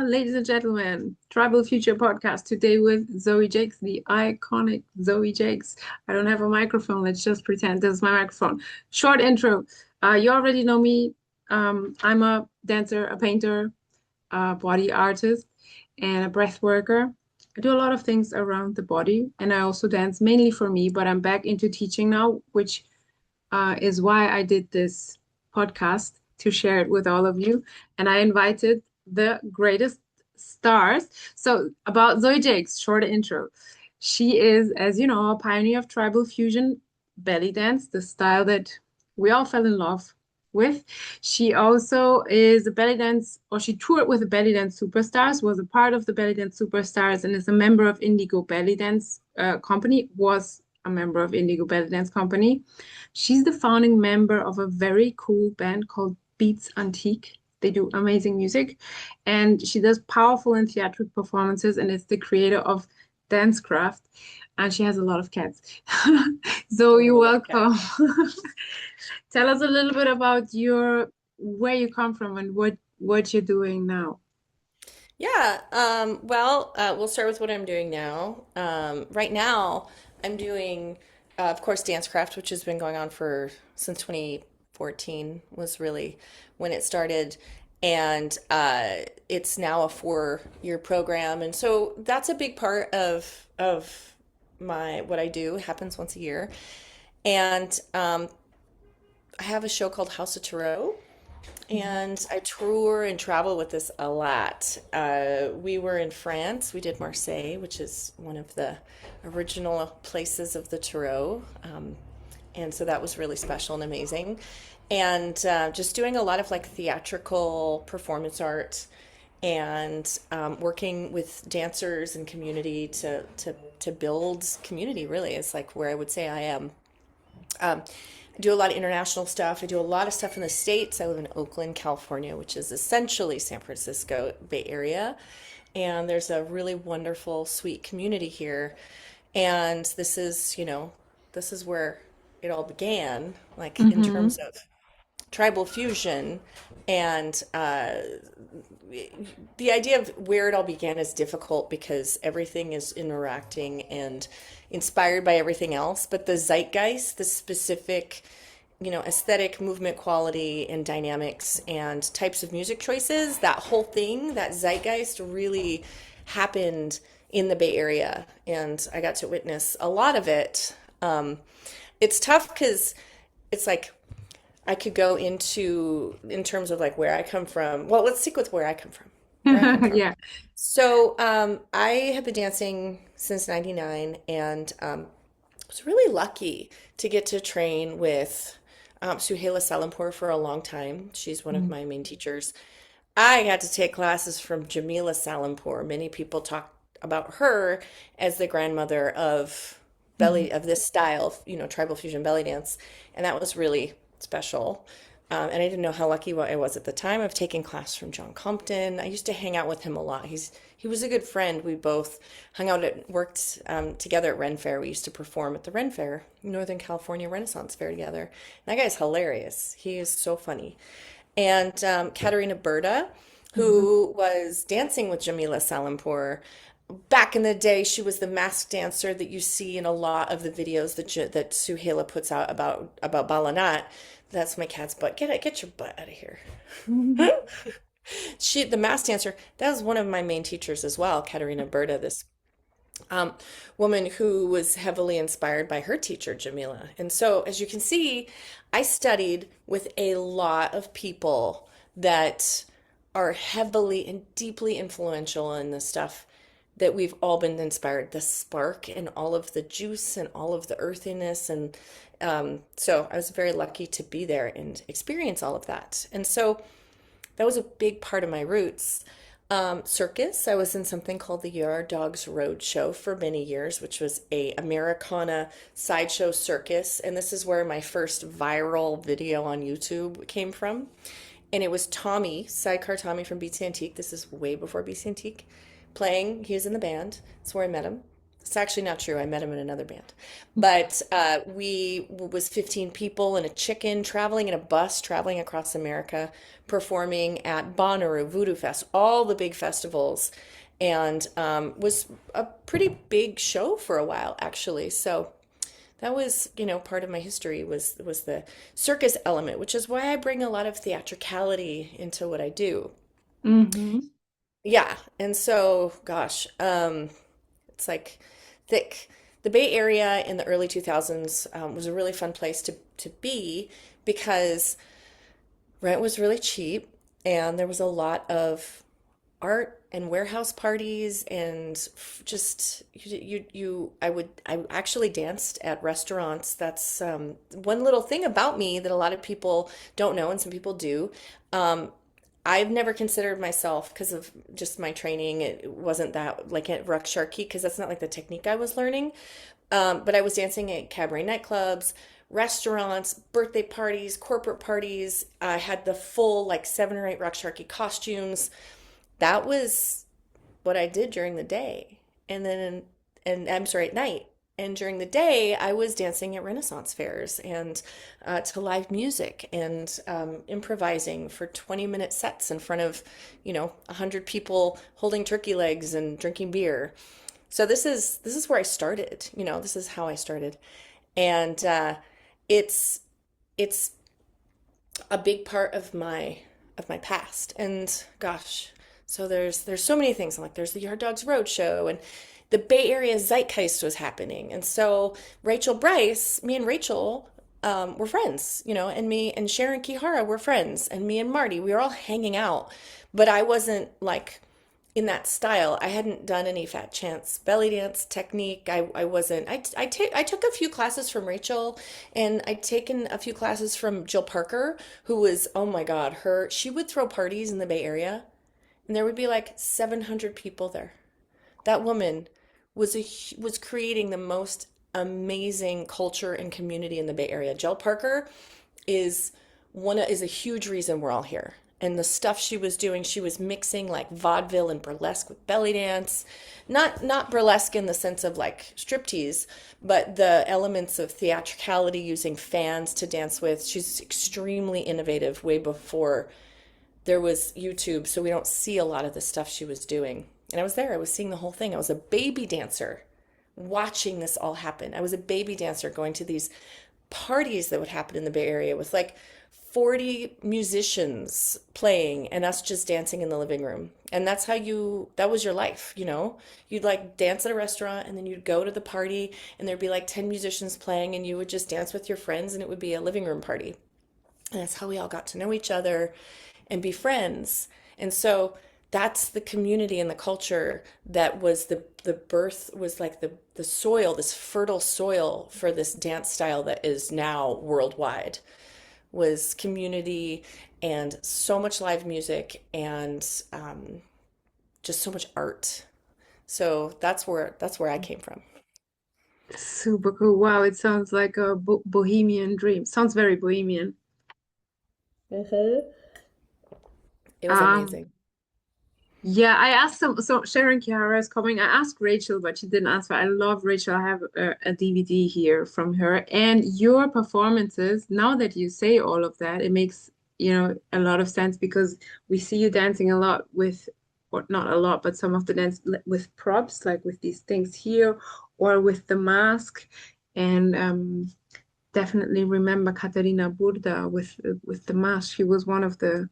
Ladies and gentlemen, Tribal Future Podcast today with Zoe Jakes, the iconic Zoe Jakes. I don't have a microphone. Let's just pretend this is my microphone. Short intro. You already know me. I'm a dancer, a painter, a body artist, and a breath worker. I do a lot of things around the body, and I also dance mainly for me, but I'm back into teaching now, which is why I did this podcast to share it with all of you. And I invited the greatest stars. So, about Zoe Jakes, short intro. She is, as you know, a pioneer of tribal fusion belly dance, the style that we all fell in love with. She also is a belly dance, or she toured with the Belly Dance Superstars, was a part of the Belly Dance Superstars, and is a member of Indigo Belly Dance Company, was a member of Indigo Belly Dance Company. She's the founding member of a very cool band called Beats Antique. They do amazing music, and she does powerful and theatrical performances, and is the creator of Dancecraft, and she has a lot of cats. So you're welcome. Tell us a little bit about your where you come from and what you're doing now. Yeah, we'll start with what I'm doing now. Right now, I'm doing, of course, Dancecraft, which has been going on for since 2014 was really when it started, and it's now a 4-year program, and so that's a big part of my what I do. It happens once a year, and I have a show called House of Tarot. And I tour and travel with this a lot. We were in France. We did Marseille, which is one of the original places of the Tarot. And so that was really special and amazing. And just doing a lot of like theatrical performance art and working with dancers and community to build community, really, is like where I would say I am. I do a lot of international stuff. I do a lot of stuff in the States. I live in Oakland, California, which is essentially San Francisco Bay Area. And there's a really wonderful, sweet community here. And this is where it all began, like in Mm-hmm. terms of tribal fusion. And the idea of where it all began is difficult because everything is interacting and inspired by everything else. But the zeitgeist, the specific, aesthetic, movement quality, and dynamics and types of music choices, that whole thing, that zeitgeist really happened in the Bay Area. And I got to witness a lot of it. It's tough because it's like I could go into in terms of like where I come from. Well, let's stick with where I come from. Where I come from. Yeah. So, I have been dancing since '99, and was really lucky to get to train with Suhaila Salimpous for a long time. She's one of my main teachers. I got to take classes from Jamila Salimpous. Many people talk about her as the grandmother of Mhm. belly of this style, tribal fusion belly dance, and that was really special. And I didn't know how lucky I was at the time of taking class from John Compton. I used to hang out with him a lot. He was a good friend. We both hung out and worked together at Ren Fair. We used to perform at the Ren Fair, Northern California Renaissance Fair together. And that guy's hilarious. He is so funny. And Katarina Burda, Mhm. who was dancing with Jamila Salimpous. Back in the day, she was the masked dancer that you see in a lot of the videos that Suhaila puts out about Bal Anat. That's my cat's butt. Get your butt out of here. Mhm. The masked dancer, that was one of my main teachers as well, Katarina Burda, this um, woman who was heavily inspired by her teacher, Jamila. And so, as you can see, I studied with a lot of people that are heavily and deeply influential in the stuff that we've all been inspired, the spark and all of the juice and all of the earthiness. And so I was very lucky to be there and experience all of that. And so that was a big part of my roots. Circus, I was in something called the Yard Dogs Road Show for many years, which was a Americana sideshow circus. And this is where my first viral video on YouTube came from. And it was Tommy, Sidecar Tommy from Beats Antique. This is way before Beats Antique playing. He was in the band. That's where I met him. It's actually not true. I met him in another band. But we was 15 people and a chicken traveling in a bus, traveling across America, performing at Bonnaroo, Voodoo Fest, all the big festivals, and was a pretty big show for a while, actually. So that was, part of my history was the circus element, which is why I bring a lot of theatricality into what I do. Mm-hmm. Yeah, and so, gosh, it's like thick. The Bay Area in the early 2000s was a really fun place to be because rent was really cheap and there was a lot of art and warehouse parties and just I actually danced at restaurants. That's one little thing about me that a lot of people don't know and some people do. Um, I've never considered myself because of just my training. It wasn't that like at Ruck Sharky because that's not like the technique I was learning. But I was dancing at cabaret nightclubs, restaurants, birthday parties, corporate parties. I had the full like 7 or 8 Ruck Sharky costumes. That was what I did during the day. And then, and I'm sorry, at night. And during the day, I was dancing at Renaissance fairs and to live music and improvising for 20-minute sets in front of, 100 people holding turkey legs and drinking beer. So this is where I started. This is how I started, and it's it's a big part of my past. And gosh, so there's so many things. I'm like, there's the Yard Dogs Roadshow, and the Bay Area Zeitgeist was happening. And so Brice, me and Rachel were friends, and me and Sharon Kihara were friends, and me and Marty, we were all hanging out. But I wasn't like in that style. I hadn't done any Fat Chance belly dance technique. I wasn't. I took a few classes from Rachel, and I'd taken a few classes from Jill Parker, who was, oh my God, she would throw parties in the Bay Area, and there would be like 700 people there. That woman was creating the most amazing culture and community in the Bay Area. Jill Parker is is a huge reason we're all here. And the stuff she was doing, she was mixing like vaudeville and burlesque with belly dance. Not burlesque in the sense of like striptease, but the elements of theatricality using fans to dance with. She's extremely innovative way before there was YouTube, so we don't see a lot of the stuff she was doing. And I was there, I was seeing the whole thing. I was a baby dancer watching this all happen. I was a baby dancer going to these parties that would happen in the Bay Area with like 40 musicians playing and us just dancing in the living room. And that was your life, You'd like dance at a restaurant and then you'd go to the party and there'd be like 10 musicians playing and you would just dance with your friends and it would be a living room party. And that's how we all got to know each other and be friends. And so that's the community and the culture that was the birth was like the soil, this fertile soil for this dance style that is now worldwide was community and so much live music and just so much art. So that's where I came from. Super cool. Wow, it sounds like a bohemian dream. Sounds very bohemian. It was Um, amazing. yeah, I asked some. So Sharon Kiara is coming. I asked Rachel, but she didn't answer. I love Rachel. I have a DVD here from her. And your performances, now that you say all of that, it makes, a lot of sense because we see you dancing a lot with, or not a lot, but some of the dance with props, like with these things here, or with the mask. And definitely remember Katarina Burda with the mask. She was one of the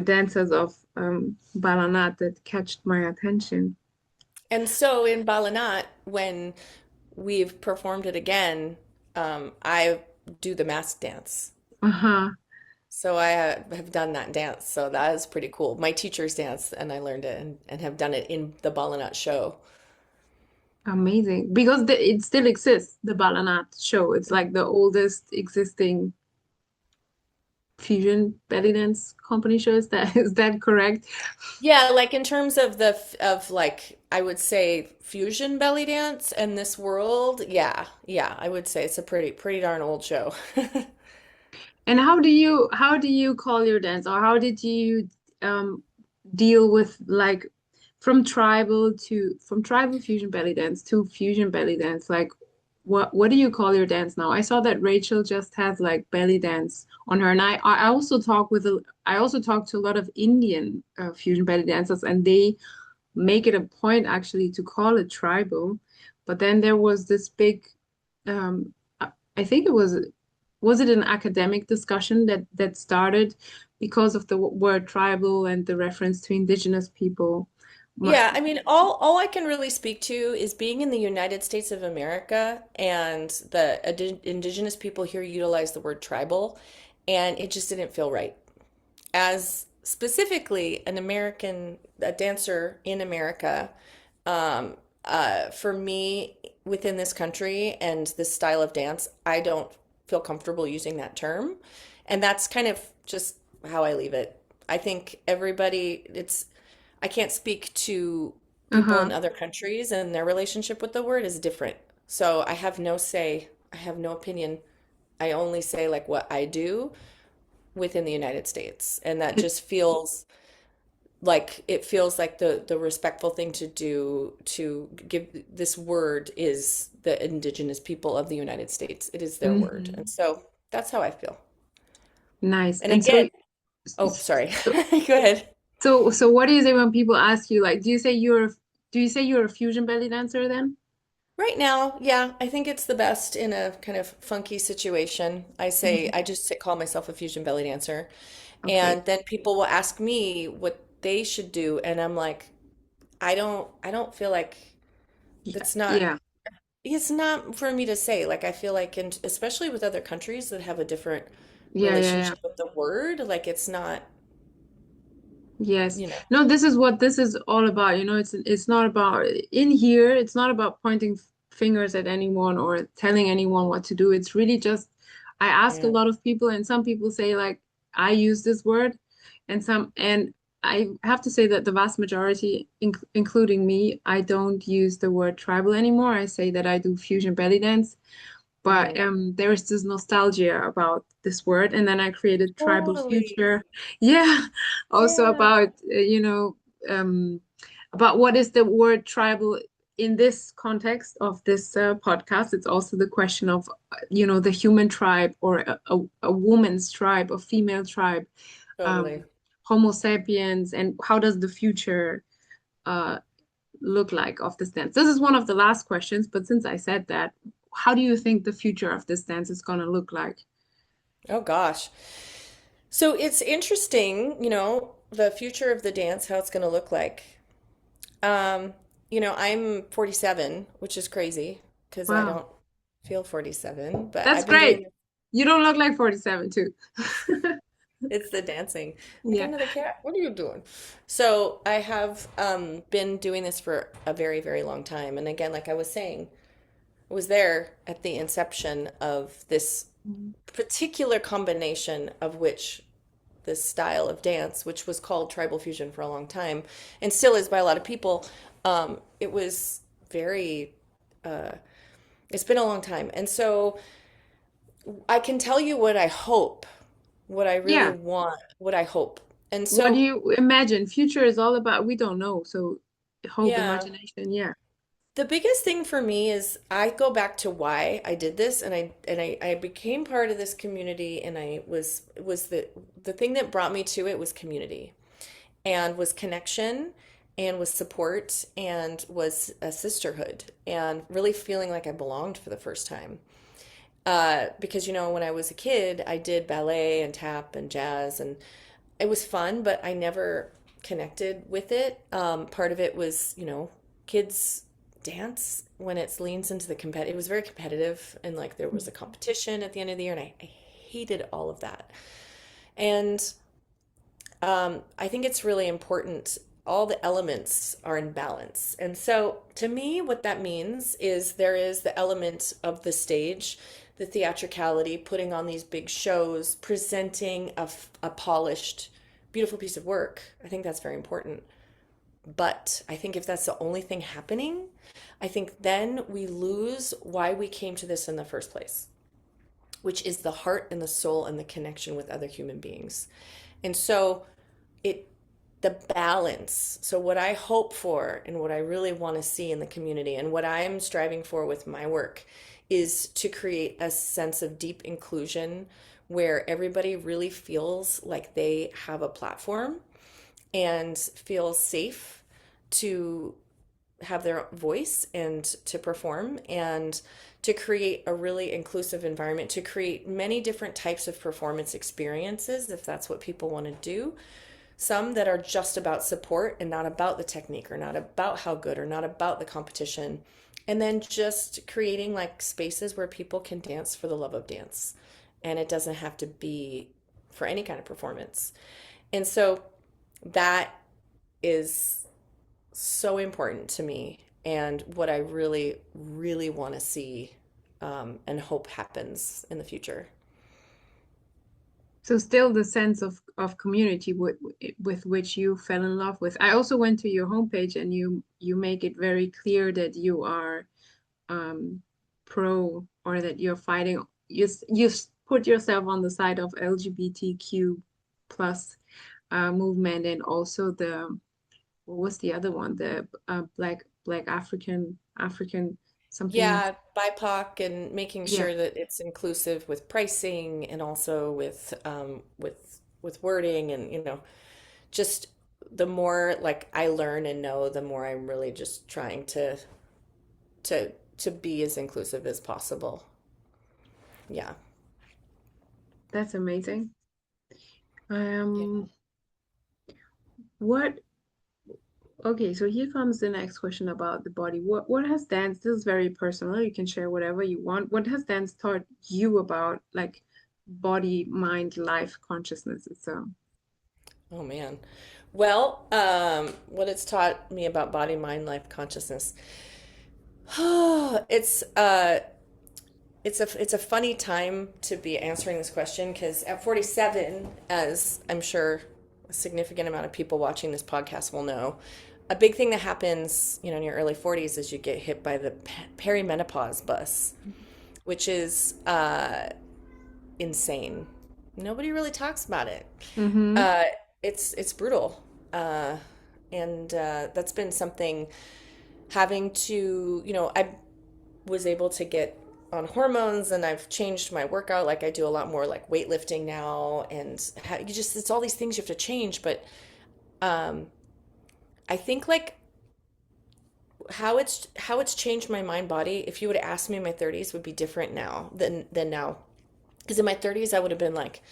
dancers of Bal Anat that catched my attention. And so in Bal Anat, when we've performed it again, I do the mask dance. Uh-huh. So I have done that dance. So that is pretty cool. My teachers dance and I learned it and have done it in the Bal Anat show. Amazing. Because it still exists, the Bal Anat show. It's like the oldest existing fusion belly dance company show. Is that correct? Yeah, like in terms of of like I would say fusion belly dance and this world, yeah, I would say it's a pretty darn old show. And how do you call your dance, or how did you deal with like from tribal fusion belly dance to fusion belly dance, like what do you call your dance now? I saw that Rachel just has like belly dance on her, and I also I also talk to a lot of Indian fusion belly dancers, and they make it a point actually to call it tribal. But then there was this big, I think it was it an academic discussion that started because of the word tribal and the reference to indigenous people. My, Yeah, I mean, all I can really speak to is being in the United States of America, and the indigenous people here utilize the word tribal, and it just didn't feel right. As specifically an American, a dancer in America, for me within this country and this style of dance, I don't feel comfortable using that term. And that's kind of just how I leave it. I think everybody, I can't speak to people in uh-huh. other countries, and their relationship with the word is different. So I have no say, I have no opinion. I only say like what I do within the United States. And that It, just feels like it feels like the respectful thing to do to give this word is the indigenous people of the United States. It is their word. And mhm. so that's how I feel. Nice. And And so again, oh, sorry. so Go ahead. so what do you say when people ask you like do you say you're a fusion belly dancer then? Right now, yeah, I think it's the best in a kind of funky situation. Mhm. I just call myself a fusion belly dancer. Okay. And then people will ask me what they should do, and I'm like, I don't feel like Yeah. that's not Yeah. it's not for me to say. Like I feel like, and especially with other countries that have a different Yeah, yeah, yeah. relationship with the word, like it's not, Yes. you know. No, this is what this is all about. You know, it's not about in here, it's not about pointing fingers at anyone or telling anyone what to do. It's really just I ask a Yeah, lot of people and some people say like I use this word and I have to say that the vast majority, including me, I don't use the word tribal anymore. I say that I do fusion belly dance. But hmm, there is this nostalgia about this word, and then I created Tribal totally. Future. Yeah, also Yeah, about um, about what is the word tribal in this context of this podcast. It's also the question of the human tribe or a woman's tribe, a female tribe, totally. um, Homo sapiens, and how does the future uh, look like of this dance? This is one of the last questions, but since I said that, how do you think the future of this dance is going to look like? Oh gosh. So it's interesting, the future of the dance, how it's going to look like. Um, I'm 47, which is crazy because I Wow, don't feel 47, but that's I've been great. doing You don't look like 47 too. it's the dancing. I got Yeah. another cat. What are you doing? So I have been doing this for a very, very long time. And again, like I was saying, I was there at the inception of this Mhm. particular combination of which this style of dance, which was called tribal fusion for a long time, and still is by a lot of people. It was very, uh, it's been a long time. And so I can tell you what I hope, what I really Yeah. want, what I hope. And What do so, you imagine? Future is all about, we don't know. So hope, yeah, imagination. Yeah. the biggest thing for me is I go back to why I did this, and I became part of this community, and I was the thing that brought me to it was community, and was connection, and was support, and was a sisterhood, and really feeling like I belonged for the first time. Because when I was a kid, I did ballet and tap and jazz, and it was fun, but I never connected with it. Part of it was, kids dance when it leans into the competitive. It was very competitive, and like there was a competition at the end of the year, and I hated all of that. And I think it's really important. All the elements are in balance. And so, to me, what that means is there is the element of the stage, the theatricality, putting on these big shows, presenting a polished, beautiful piece of work. I think that's very important. But I think if that's the only thing happening, I think then we lose why we came to this in the first place, which is the heart and the soul and the connection with other human beings. And so, it the balance. So what I hope for and what I really want to see in the community and what I'm striving for with my work is to create a sense of deep inclusion where everybody really feels like they have a platform and feels safe to have their voice and to perform and to create a really inclusive environment, to create many different types of performance experiences if that's what people want to do. Some that are just about support and not about the technique or not about how good or not about the competition. And then just creating like spaces where people can dance for the love of dance. And it doesn't have to be for any kind of performance. And so that is so important to me and what I really, really want to see and hope happens in the future. So still the sense of community with which you fell in love with. I also went to your homepage and you make it very clear that you are pro, or that you're fighting. You put yourself on the side of LGBTQ plus movement, and also the, what was the other one? The black African something. Yeah, BIPOC and making Yeah. sure that it's inclusive with pricing and also with wording and just the more like I learn and know, the more I'm really just trying to be as inclusive as possible. Yeah. That's amazing. Yeah. Um, what Okay, so here comes the next question about the body. What has dance, this is very personal, you can share whatever you want. What has dance taught you about like body, mind, life, consciousness itself? Oh man. Well, what it's taught me about body, mind, life, consciousness. It's it's a funny time to be answering this question because at 47, as I'm sure a significant amount of people watching this podcast will know, a big thing that happens, in your early 40s is you get hit by the perimenopause bus, which is insane. Nobody really talks about it. Mm-hmm. Uh, it's brutal, and that's been something having to, I was able to get on hormones and I've changed my workout. Like I do a lot more like weightlifting now and it's all these things you have to change. But um, I think like how it's changed my mind body. If you would have asked me in my 30s would be different now than now. Because in my 30s I would have been like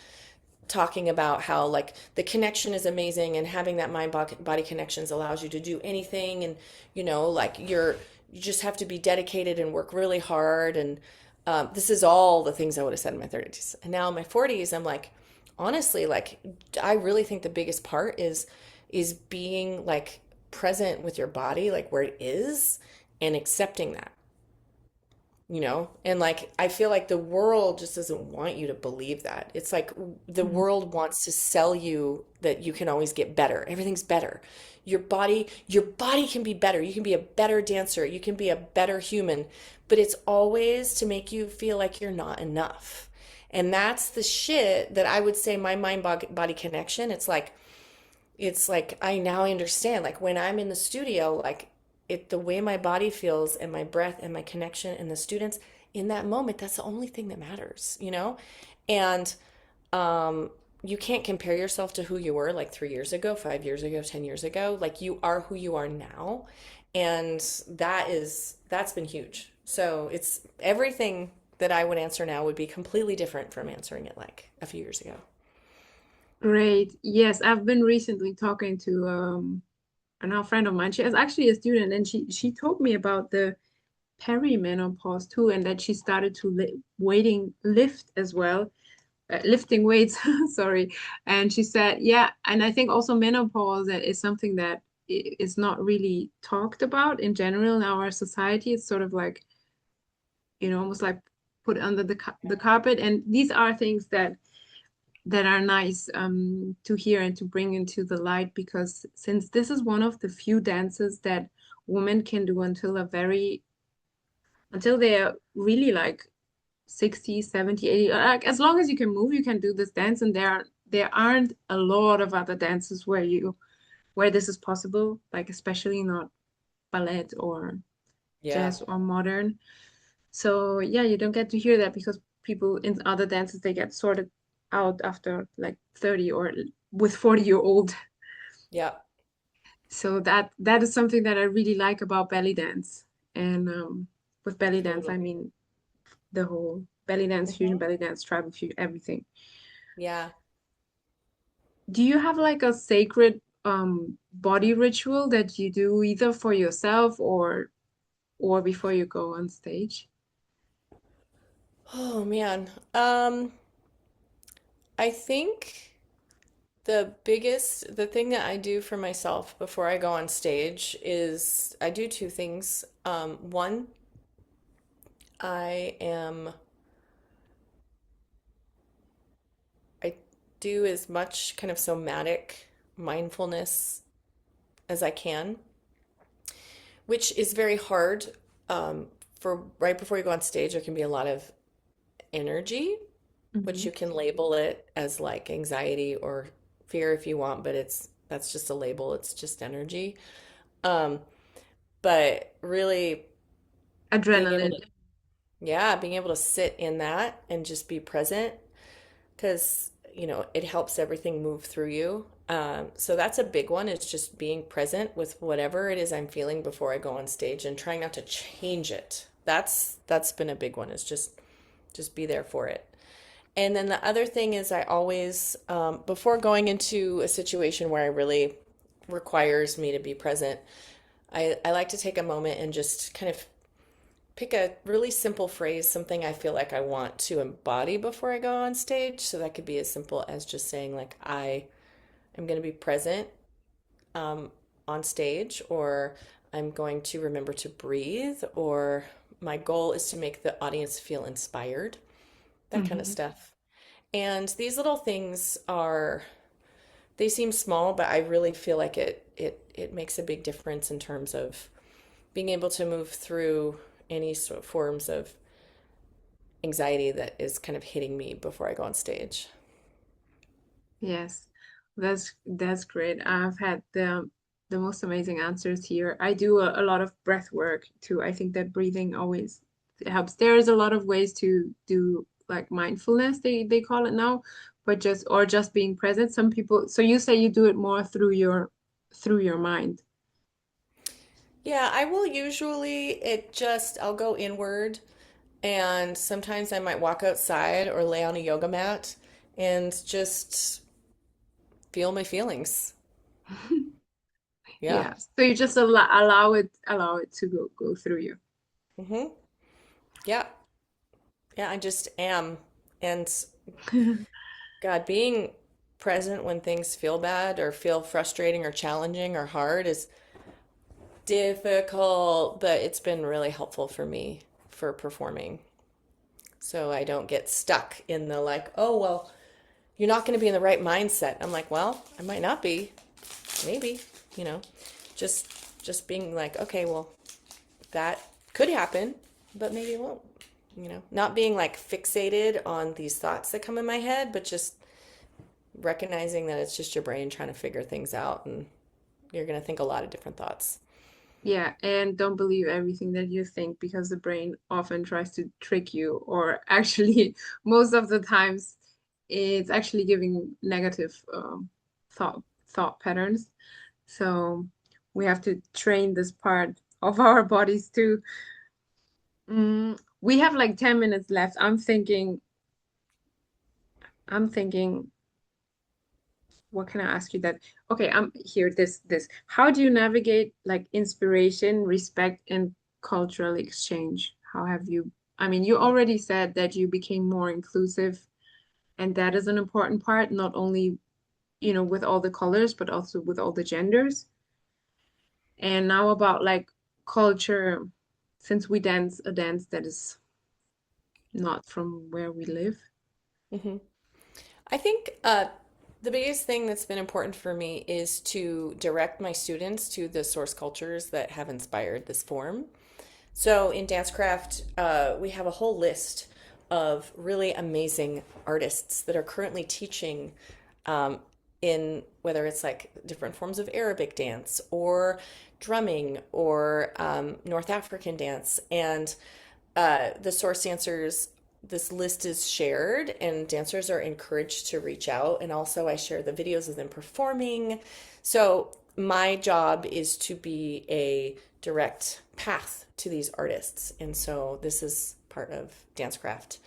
talking about how like the connection is amazing and having that mind body connections allows you to do anything and like you just have to be dedicated and work really hard and this is all the things I would have said in my 30s. And now in my 40s I'm like honestly like I really think the biggest part is being like present with your body like where it is and accepting that, and like I feel like the world just doesn't want you to believe that. It's like the world wants to sell you that you can always get better, everything's better. Your body can be better, you can be a better dancer, you can be a better human, but it's always to make you feel like you're not enough. And that's the shit that I would say my mind body connection. It's like I now understand like when I'm in the studio like the way my body feels and my breath and my connection and the students in that moment, that's the only thing that matters. And you can't compare yourself to who you were like 3 years ago, 5 years ago, 10 years ago. Like you are who you are now. And that's been huge. So it's everything that I would answer now would be completely different from answering it like a few years ago. Great. Yes, I've been recently talking to a friend of mine. She is actually a student, and she told me about the perimenopause too, and that she started to lift as well, lifting weights. Sorry. And she said, yeah, and I think also menopause is something that is not really talked about in general in our society. It's sort of like, almost like put under the carpet. And these are things that are nice to hear and to bring into the light, because since this is one of the few dances that women can do until they're really like 60, 70, 80, like as long as you can move, you can do this dance. And there aren't a lot of other dances where where this is possible, like especially not ballet or Yeah. jazz or modern. So yeah, you don't get to hear that because people in other dances they get sorted out after like 30 or with 40-year-old. Yeah. So that is something that I really like about belly dance. And with belly dance, I Totally. mean the whole belly dance, fusion Hmm. belly dance, tribal fusion, everything. Yeah. Do you have like a sacred body ritual that you do either for yourself or before you go on stage? Oh man. I think the thing that I do for myself before I go on stage is I do two things. One, I am I do as much kind of somatic mindfulness as I can, which is very hard. Um, for right before you go on stage, there can be a lot of energy, which Hmm. you can label it as like anxiety or fear if you want, but that's just a label. It's just energy. Um, but really being able Adrenaline. to, yeah, being able to sit in that and just be present because, it helps everything move through you. So that's a big one. It's just being present with whatever it is I'm feeling before I go on stage and trying not to change it. That's been a big one, is just be there for it. And then the other thing is I always, before going into a situation where I really requires me to be present, I like to take a moment and just kind of pick a really simple phrase, something I feel like I want to embody before I go on stage. So that could be as simple as just saying, like, I am going to be present um, on stage, or I'm going to remember to breathe, or my goal is to make the audience feel inspired, that kind of Hmm. stuff. And these little things they seem small, but I really feel like it makes a big difference in terms of being able to move through any sort of forms of anxiety that is kind of hitting me before I go on stage. Yes, that's great. I've had the most amazing answers here. I do a lot of breath work too. I think that breathing always helps. There's a lot of ways to do like mindfulness, they call it now, but just being present. Some people, so you say you do it more through your mind. Yeah, I will usually, I'll go inward, and sometimes I might walk outside or lay on a yoga mat and just feel my feelings. Yeah. Yeah. So you just allow it to go through you. Hmm. Yeah. Yeah, I just am. And God, being present when things feel bad or feel frustrating or challenging or hard is difficult, but it's been really helpful for me for performing. So I don't get stuck in the like, oh, well, you're not going to be in the right mindset. I'm like, well, I might not be, maybe, you know, just just being like, okay, well, that could happen, but maybe it won't, not being like fixated on these thoughts that come in my head, but just recognizing that it's just your brain trying to figure things out, and you're going to think a lot of different thoughts. Yeah, and don't believe everything that you think because the brain often tries to trick you, or actually, most of the times, it's actually giving negative thought patterns. So we have to train this part of our bodies too. We have like 10 minutes left. I'm thinking, what can I ask you that? Okay, I'm here. This. How do you navigate like inspiration, respect, and cultural exchange? How have you? I mean, you already said that you became more inclusive, and that is an important part, not only, with all the colors, but also with all the genders. And now about like culture, since we dance a dance that is not from where we live. Hmm. I think the biggest thing that's been important for me is to direct my students to the source cultures that have inspired this form. So in Dancecraft, we have a whole list of really amazing artists that are currently teaching in whether it's like different forms of Arabic dance or drumming or North African dance. And the source dancers, this list is shared, and dancers are encouraged to reach out. And also, I share the videos of them performing. So, my job is to be a direct path to these artists. And so, this is part of Dancecraft.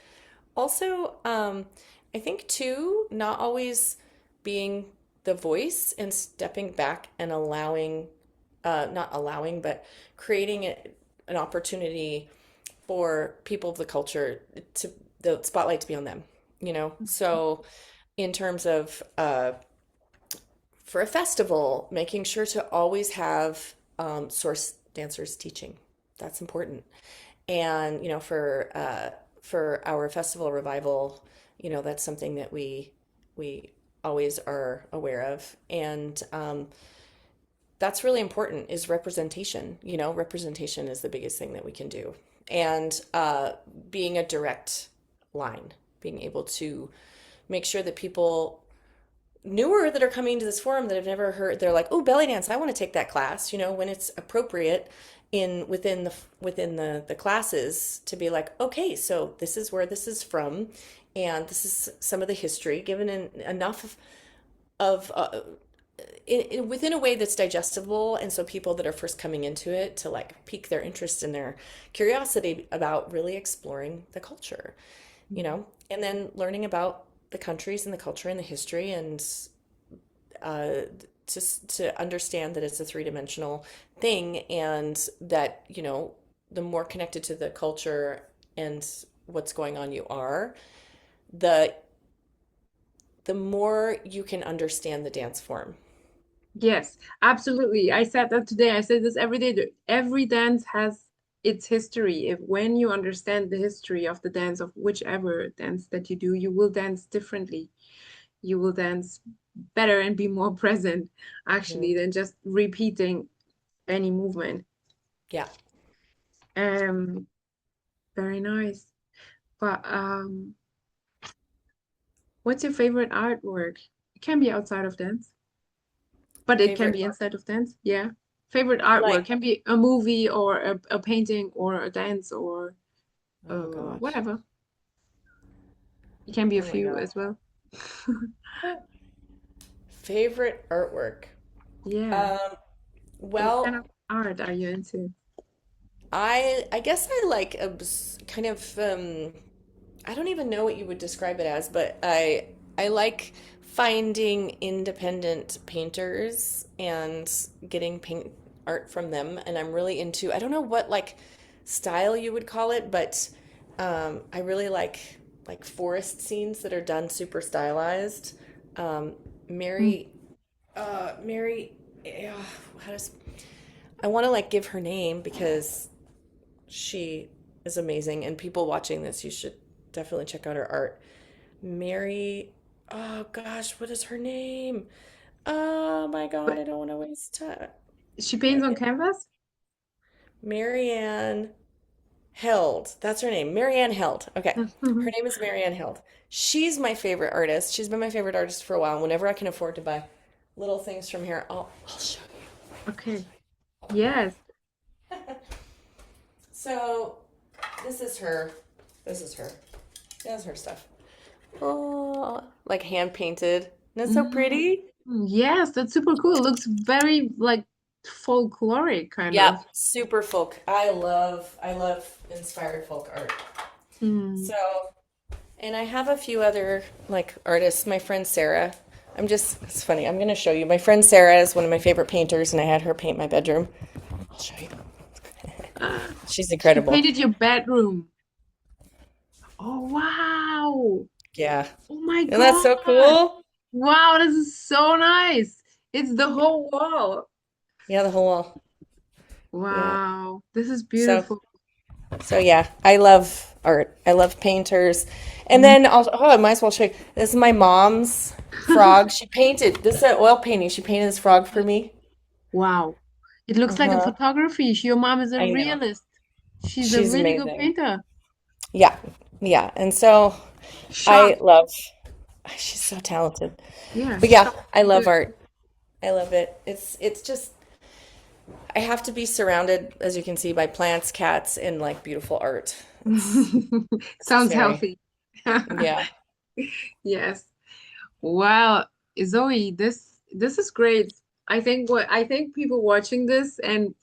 Also, I think too, not always being the voice and stepping back and allowing, not allowing, but creating an opportunity for people of the culture to the spotlight to be on them, you know? So in terms of for a festival, making sure to always have source dancers teaching. That's important. And, you know, for our festival revival, you know, that's something that we always are aware of. And that's really important is representation. You know, representation is the biggest thing that we can do. And being a direct line, being able to make sure that people newer that are coming to this forum that have never heard, they're like, oh, belly dance, I want to take that class, you know, when it's appropriate in within the classes to be like, okay, so this is where this is from, and this is some of the history, given enough of within a way that's digestible, and so people that are first coming into it to like pique their interest and their curiosity about really exploring the culture, you know, and then learning about the countries and the culture and the history, and uh, just to understand that it's a three-dimensional thing, and that, you know, the more connected to the culture and what's going on you are, the the more you can understand the dance form. Yes, absolutely. I said that today. I say this every day. Every dance has its history. If when you understand the history of the dance, of whichever dance that you do, you will dance differently. You will dance better and be more present, actually, Mhm. than just repeating any movement. Yeah. Um, Very nice. But what's your favorite artwork? It can be outside of dance, but it can Favorite be art? inside of dance. Yeah. Favorite artwork Like, can be a movie or a painting or a dance or oh gosh. whatever. It can be a Oh my few God. as well. Favorite artwork. Yeah. Um, What kind of well, art are you into? I guess I like kind of I don't even know what you would describe it as, but I like finding independent painters and getting paint art from them, and I'm really into, I don't know what like style you would call it, but I really like forest scenes that are done super stylized. Um, Mm. Mary Mary how does I want to like give her name because she is amazing, and people watching this, you should definitely check out her art. Mary, oh gosh, what is her name? Oh my God, I But don't want to waste time. she paints on canvas? Marianne Held. That's her name. Marianne Held. Okay. Her Mhm. name is Marianne Held. She's my favorite artist. She's been my favorite artist for a while. Whenever I can afford to buy little things from here, I'll show Okay. Yes. you. So this is her. This is her. That's her stuff. Oh, like hand painted. Isn't that so Mm. pretty? Yes, that's super cool. It looks very like folkloric kind Yep, of. super folk. I love inspired folk art. Mm. So, and I have a few other like artists. My friend Sarah. It's funny. I'm gonna show you. My friend Sarah is one of my favorite painters, and I had her paint my bedroom. I'll show you. Ah, She's she incredible. painted your bedroom. Oh, wow. Yeah. Oh my Isn't that so God. cool? Wow, this is so nice. It's the whole wall. Yeah, the whole wall. Yeah. Wow, this is So beautiful. So yeah, I love art. I love painters. And Mhm. then I might as well show you. This is my mom's frog. She painted this is an oil painting. She painted this frog for me. Wow. It looks like a Uh-huh. photography. Your mom is a I know. realist. She's a She's really good amazing. painter. Yeah. Yeah. And so I Shot. love. She's so talented. But Yes, yeah, so I love good. art. I love it. It's just I have to be surrounded, as you can see, by plants, cats, and like beautiful art. It's Sounds necessary. healthy. Yeah. Yes. Well, Zoe, this is great. I think people watching this and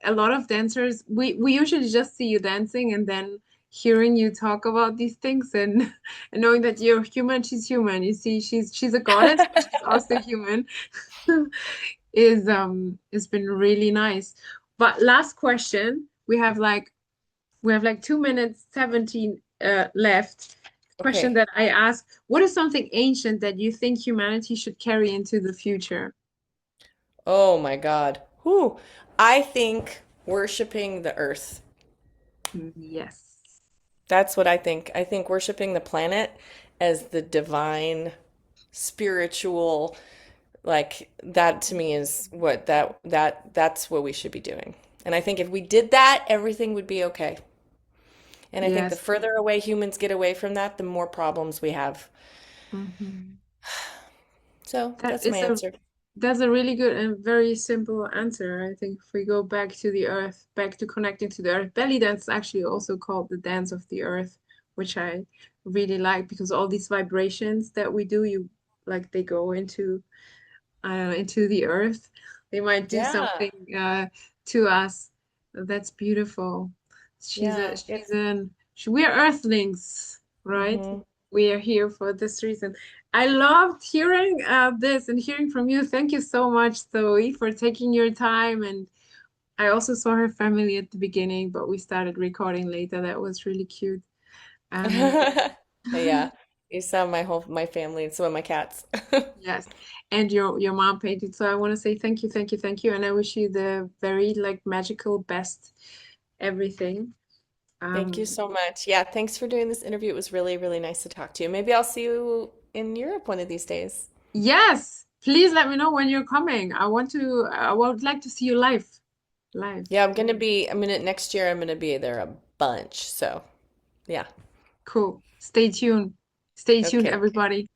a lot of dancers we usually just see you dancing and then hearing you talk about these things and and knowing that you're human, she's human. You see, she's a goddess, but she's also human. Is it's been really nice. But last question, we have like 2 minutes 17 left. Question Okay. that I ask: what is something ancient that you think humanity should carry into the future? Oh my God. Whew. I think worshiping the earth. Yes. That's what I think. I think worshiping the planet as the divine, spiritual, like that to me is what that's what we should be doing. And I think if we did that, everything would be okay. And I think the Yes. further away humans get away from that, the more problems we have. Mhm. So That that's my is a answer. that's a really good and very simple answer. I think if we go back to the earth, back to connecting to the earth, belly dance is actually also called the dance of the earth, which I really like because all these vibrations that we do, they go into into the earth. They might do Yeah. something to us. That's beautiful. Yeah. We're earthlings, right? Hmm. We are here for this reason. I loved hearing this and hearing from you. Thank you so much, Zoe, for taking your time. And I also saw her family at the beginning, but we started recording later. That was really cute. Um, Yeah. You saw my family and some of my cats. Yes, and your mom painted. So I want to say thank you, thank you, thank you, and I wish you the very like magical best everything. Thank you Um, so much. Yeah, thanks for doing this interview. It was really, really nice to talk to you. Maybe I'll see you in Europe one of these days. yes, please let me know when you're coming. I would like to see you live, live. Yeah, next year I'm gonna be there a bunch. So, yeah. Cool. Stay tuned. Stay tuned, Okay. everybody.